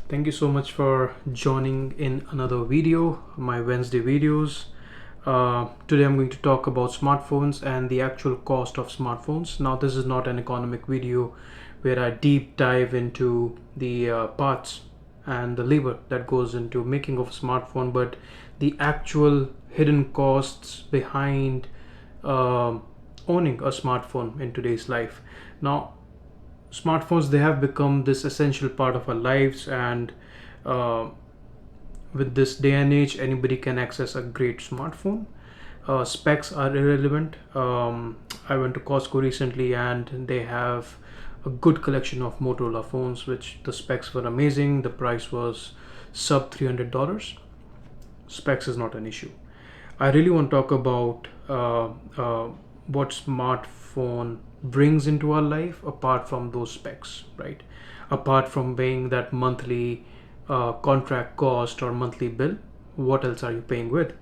Thank you so much for joining in another video, my Wednesday videos. Today I'm going to talk about smartphones and the actual cost of smartphones. Now, this is not an economic video where I deep dive into the parts and the labor that goes into making of a smartphone, but the actual hidden costs behind owning a smartphone in today's life. Now, smartphones, they have become this essential part of our lives, and uh, with this day and age, anybody can access a great smartphone. Specs are irrelevant. I went to Costco recently and they have a good collection of Motorola phones, which the specs were amazing. The price was sub $300. Specs is not an issue. I really want to talk about what smartphone brings into our life apart from those specs, right? Apart from paying that monthly contract cost or monthly bill, what else are you paying with?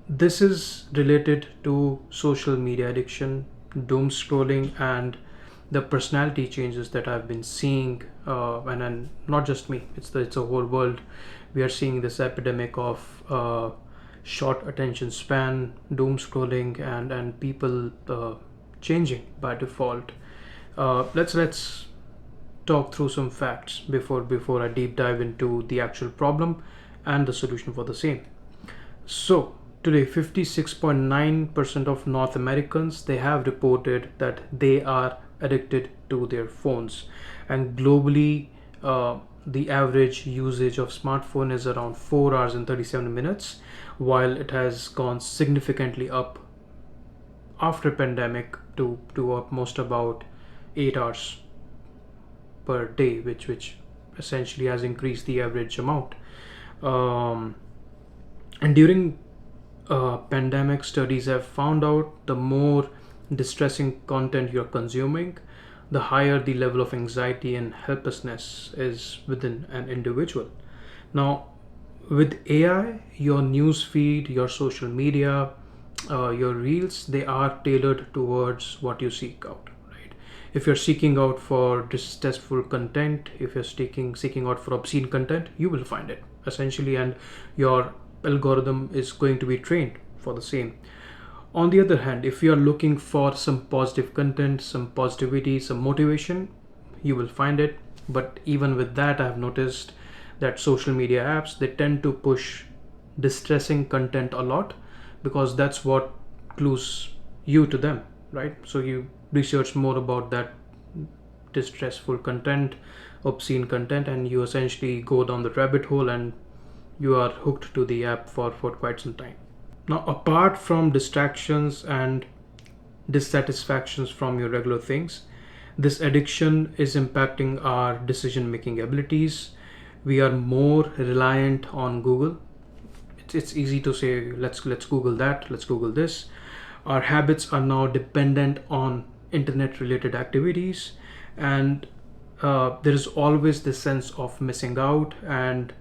This is related to social media addiction, doom scrolling, and the personality changes that I've been seeing, and not just me. It's a whole world. We are seeing this epidemic of short attention span, doom scrolling, and people changing by default. Let's talk through some facts before I deep dive into the actual problem and the solution for the same. So today, 56.9% of North Americans, they have reported that they are addicted to their phones, and globally, the average usage of smartphone is around 4 hours and 37 minutes, while it has gone significantly up after pandemic to almost about 8 hours per day, which essentially has increased the average amount. um, and during pandemic, studies have found out the more distressing content you're consuming, the higher the level of anxiety and helplessness is within an individual. Now, with AI, your news feed, your social media, your reels, they are tailored towards what you seek out, right? If you're seeking out for distasteful content, if you're seeking out for obscene content, you will find it essentially, and your algorithm is going to be trained for the same. On the other hand, if you are looking for some positive content, some positivity, some motivation, you will find it. But even with that, I have noticed that social media apps, they tend to push distressing content a lot, because that's what clues you to them, right? So you research more about that distressful content, obscene content, and you essentially go down the rabbit hole and you are hooked to the app for quite some time. Now, apart from distractions and dissatisfactions from your regular things, this addiction is impacting our decision making abilities. We are more reliant on Google. It's easy to say, let's Google that, let's Google this. Our habits are now dependent on internet related activities, and there is always this sense of missing out, and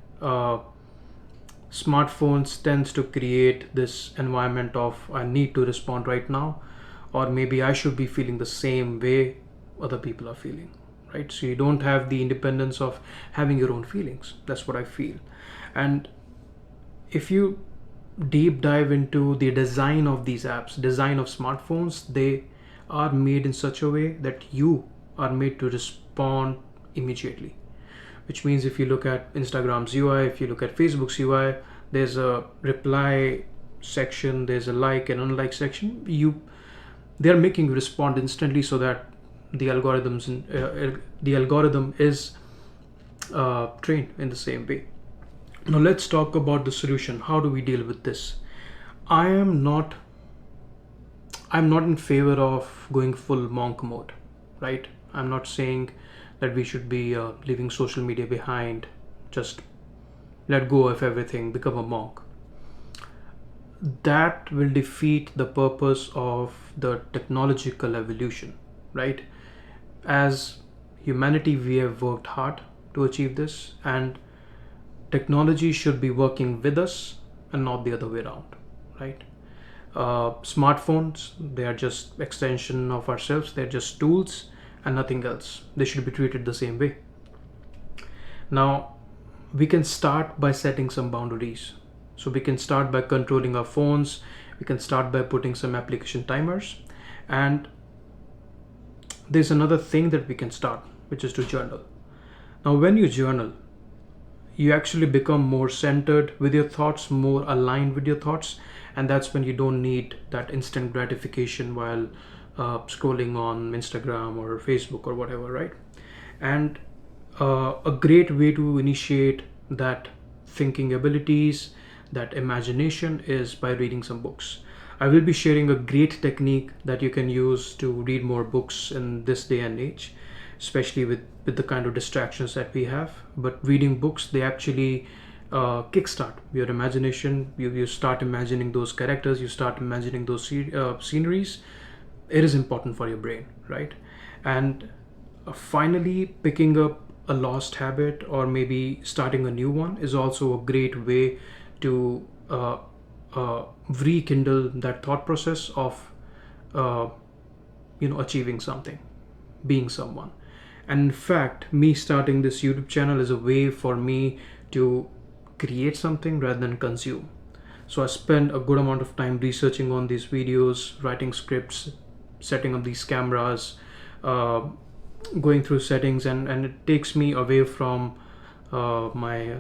smartphones tends to create this environment of I need to respond right now, or maybe I should be feeling the same way other people are feeling, right? So you don't have the independence of having your own feelings. That's what I feel. And if you deep dive into the design of these apps, design of smartphones, they are made in such a way that you are made to respond immediately. Which means if you look at Instagram's UI, if you look at Facebook's UI, there's a reply section, there's a like and unlike section. They're making you respond instantly so that the algorithm is trained in the same way. Now let's talk about the solution. How do we deal with this? I am not I'm not in favor of going full monk mode, right? I'm not saying that we should be leaving social media behind, just let go of everything, become a monk. That will defeat the purpose of the technological evolution, right? As humanity, we have worked hard to achieve this, and technology should be working with us and not the other way around, right? Smartphones, they are just extension of ourselves, they're just tools and nothing else. They should be treated the same way. Now, we can start by setting some boundaries. So we can start by controlling our phones, we can start by putting some application timers, and there's another thing that we can start, which is to journal. Now, when you journal, you actually become more centered with your thoughts, more aligned with your thoughts, and that's when you don't need that instant gratification while scrolling on Instagram or Facebook or whatever, right? And a great way to initiate that thinking abilities, that imagination, is by reading some books. I will be sharing a great technique that you can use to read more books in this day and age, especially with the kind of distractions that we have. But reading books, they actually kickstart your imagination. You start imagining those characters, you start imagining those sceneries. It is important for your brain, right? And finally, picking up a lost habit or maybe starting a new one is also a great way to rekindle that thought process of uh, achieving something, being someone. And in fact, me starting this YouTube channel is a way for me to create something rather than consume. So I spend a good amount of time researching on these videos, writing scripts, setting up these cameras, uh, going through settings, and it takes me away from my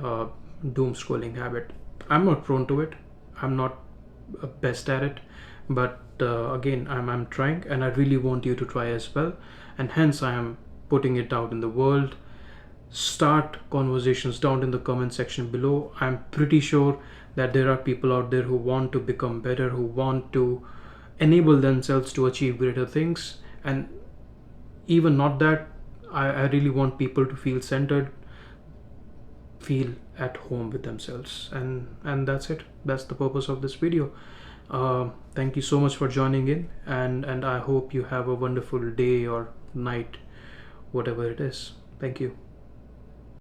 doom scrolling habit. I'm not prone to it. I'm not best at it, but again, I'm trying, and I really want you to try as well. And hence, I am putting it out in the world. Start conversations down in the comment section below. I'm pretty sure that there are people out there who want to become better, who want to enable themselves to achieve greater things. And even not that, I really want people to feel centered, feel at home with themselves, and that's it. That's the purpose of this video. Thank you so much for joining in, and I hope you have a wonderful day or night, whatever it is. Thank you.